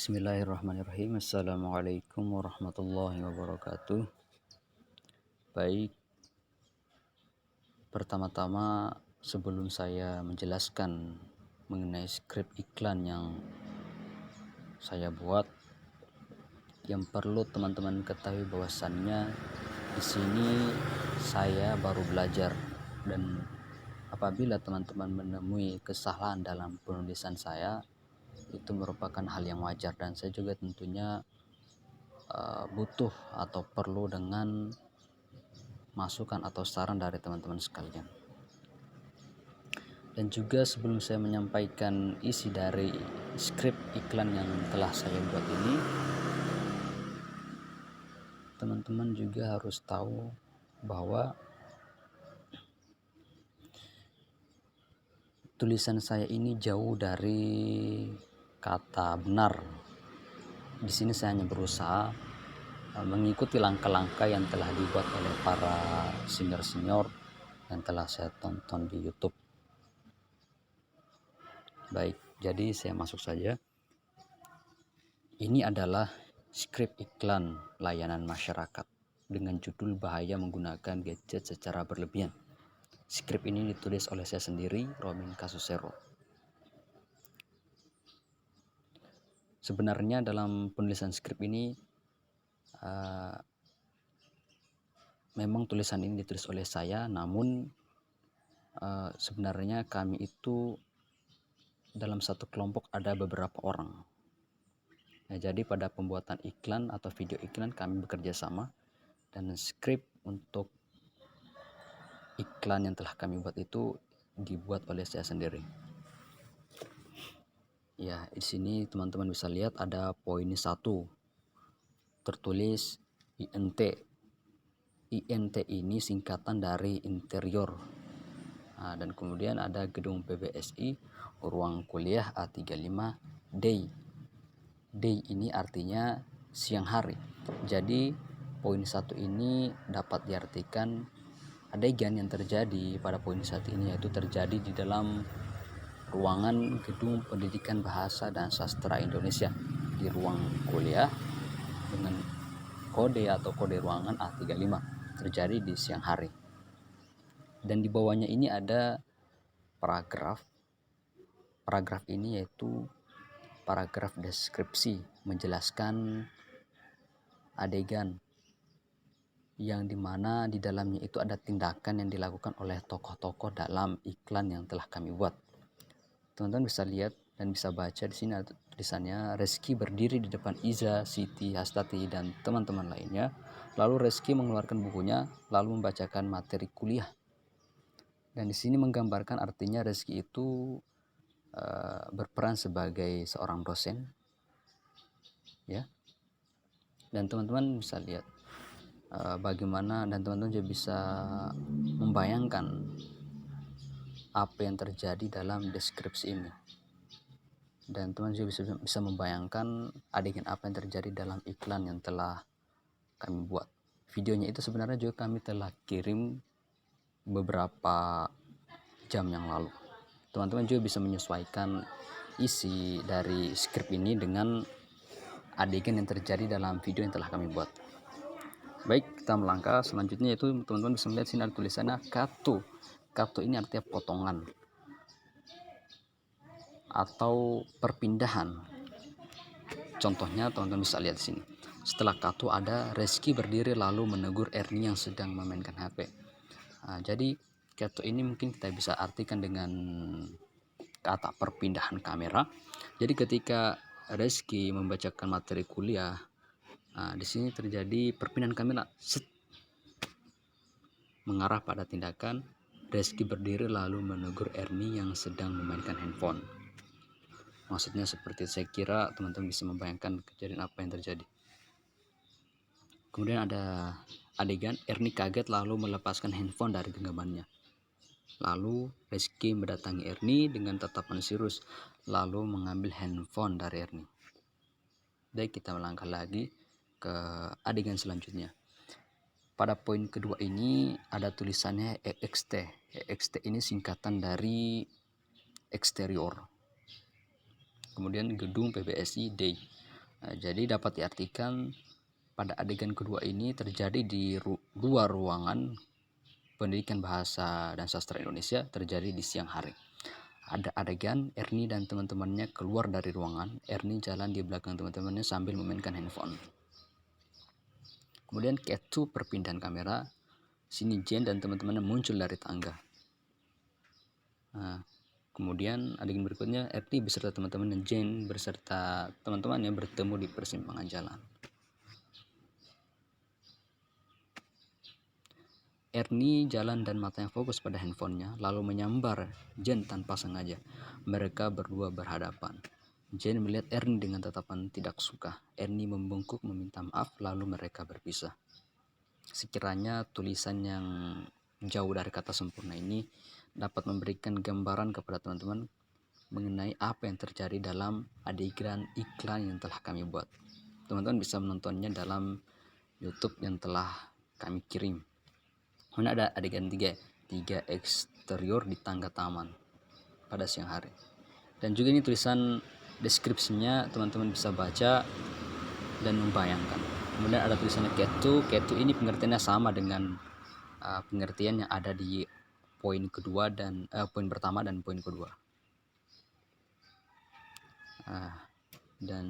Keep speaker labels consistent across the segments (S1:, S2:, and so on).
S1: Bismillahirrahmanirrahim. Assalamualaikum warahmatullahi wabarakatuh. Baik, pertama-tama sebelum saya menjelaskan mengenai skrip iklan yang saya buat, yang perlu teman-teman ketahui bahwasannya di sini saya baru belajar, dan apabila teman-teman menemui kesalahan dalam penulisan saya, itu merupakan hal yang wajar, dan saya juga tentunya butuh atau perlu dengan masukan atau saran dari teman-teman sekalian. Dan juga sebelum saya menyampaikan isi dari skrip iklan yang telah saya buat ini, teman-teman juga harus tahu bahwa tulisan saya ini jauh dari kata benar. Di sini saya hanya berusaha mengikuti langkah-langkah yang telah dibuat oleh para senior-senior yang telah saya tonton di YouTube. Baik, jadi saya masuk saja. Ini adalah skrip iklan layanan masyarakat dengan judul bahaya menggunakan gadget secara berlebihan. Skrip ini ditulis oleh saya sendiri, Romin Kasusero. Sebenarnya dalam penulisan skrip ini memang tulisan ini ditulis oleh saya, namun sebenarnya kami itu dalam satu kelompok ada beberapa orang. Nah, jadi pada pembuatan iklan atau video iklan kami bekerja sama, dan skrip untuk iklan yang telah kami buat itu dibuat oleh saya sendiri. Ya, di sini teman-teman bisa lihat ada poin 1 tertulis INT. INT ini singkatan dari interior. Nah, dan kemudian ada gedung PBSI ruang kuliah A35 Day. Day ini artinya siang hari. Jadi poin 1 ini dapat diartikan adegan yang terjadi pada poin 1 ini yaitu terjadi di dalam ruangan Gedung Pendidikan Bahasa dan Sastra Indonesia di ruang kuliah dengan kode atau kode ruangan A35, terjadi di siang hari. Dan di bawahnya ini ada paragraf. Paragraf ini yaitu paragraf deskripsi menjelaskan adegan yang dimana di dalamnya itu ada tindakan yang dilakukan oleh tokoh-tokoh dalam iklan yang telah kami buat. Teman-teman bisa lihat dan bisa baca di sini ada tulisannya, Reski berdiri di depan Iza, Siti, Hastati, dan teman-teman lainnya. Lalu Reski mengeluarkan bukunya, lalu membacakan materi kuliah. Dan di sini menggambarkan artinya Reski itu berperan sebagai seorang dosen, ya. Dan teman-teman bisa lihat bagaimana, dan teman-teman juga bisa membayangkan apa yang terjadi dalam deskripsi ini. Dan teman juga bisa membayangkan adegan apa yang terjadi dalam iklan yang telah kami buat. Videonya itu sebenarnya juga kami telah kirim beberapa jam yang lalu. Teman-teman juga bisa menyesuaikan isi dari skrip ini dengan adegan yang terjadi dalam video yang telah kami buat. Baik, kita melangkah selanjutnya, yaitu teman-teman bisa melihat sini ada tulisannya katu. Katu ini artinya potongan atau perpindahan. Contohnya teman-teman bisa lihat di sini. Setelah katu ada Reski berdiri lalu menegur Ernie yang sedang memainkan HP. Nah, jadi katu ini mungkin kita bisa artikan dengan kata perpindahan kamera. Jadi ketika Reski membacakan materi kuliah, nah, di sini terjadi perpindahan kamera mengarah pada tindakan Reski berdiri lalu menegur Ernie yang sedang memainkan handphone. Maksudnya seperti, saya kira teman-teman bisa membayangkan kejadian apa yang terjadi. Kemudian ada adegan Ernie kaget lalu melepaskan handphone dari genggamannya. Lalu Reski mendatangi Ernie dengan tatapan serius lalu mengambil handphone dari Ernie. Baik, kita melangkah lagi ke adegan selanjutnya. Pada poin kedua ini ada tulisannya EXT. EXT ini singkatan dari eksterior. Kemudian gedung PBSI Day. Jadi dapat diartikan pada adegan kedua ini terjadi di luar ruangan pendidikan bahasa dan sastra Indonesia, terjadi di siang hari. Ada adegan Ernie dan teman-temannya keluar dari ruangan. Ernie jalan di belakang teman-temannya sambil memainkan handphone. Kemudian cut to perpindahan kamera. Sini Jane dan teman-temannya muncul dari tangga. Nah, kemudian adegan berikutnya Ernie beserta teman-teman dan Jane beserta teman-temannya bertemu di persimpangan jalan. Ernie jalan dan matanya fokus pada handphonenya, lalu menyambar Jane tanpa sengaja. Mereka berdua berhadapan. Jane melihat Ernie dengan tatapan tidak suka. Ernie membungkuk meminta maaf, lalu mereka berpisah. Sekiranya tulisan yang jauh dari kata sempurna ini dapat memberikan gambaran kepada teman-teman mengenai apa yang terjadi dalam adegan iklan yang telah kami buat. Teman-teman bisa menontonnya dalam YouTube yang telah kami kirim. Kemudian ada adegan 3 eksterior di tangga taman pada siang hari. Dan juga ini tulisan deskripsinya teman-teman bisa baca dan membayangkan. Kemudian ada tulisannya ketu ini pengertiannya sama dengan pengertian yang ada di poin kedua dan poin pertama dan poin kedua. Dan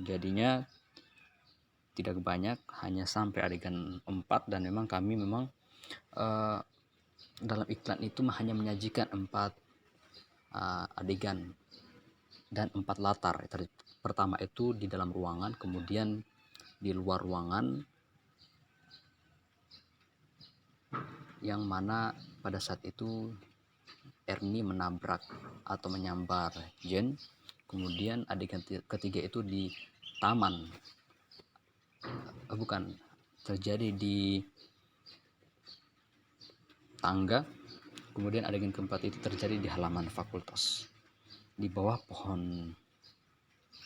S1: jadinya tidak banyak, hanya sampai adegan 4, dan memang kami dalam iklan itu hanya menyajikan 4 adegan dan 4 latar. Pertama itu di dalam ruangan, kemudian di luar ruangan, yang mana pada saat itu Ernie menabrak atau menyambar Jane. Kemudian adegan ketiga itu di taman, terjadi di tangga. Kemudian adegan keempat itu terjadi di halaman fakultas di bawah pohon,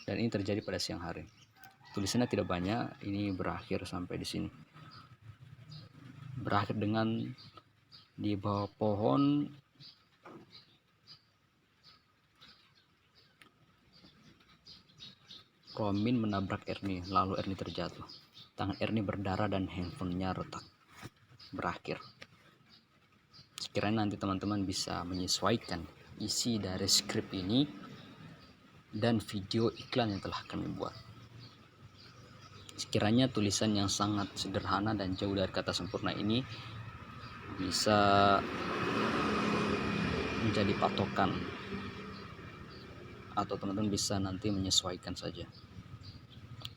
S1: dan ini terjadi pada siang hari. Tulisannya tidak banyak, ini berakhir sampai di sini. Berakhir dengan di bawah pohon Romin menabrak Ernie, lalu Ernie terjatuh. Tangan Ernie berdarah dan handphonenya retak. Berakhir. Sekiranya nanti teman-teman bisa menyesuaikan isi dari skrip ini dan video iklan yang telah kami buat. Sekiranya tulisan yang sangat sederhana dan jauh dari kata sempurna ini bisa menjadi patokan, atau teman-teman bisa nanti menyesuaikan saja.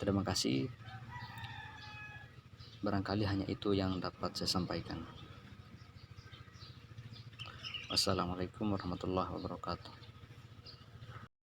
S1: Terima kasih. Barangkali hanya itu yang dapat saya sampaikan. Wassalamualaikum warahmatullahi wabarakatuh.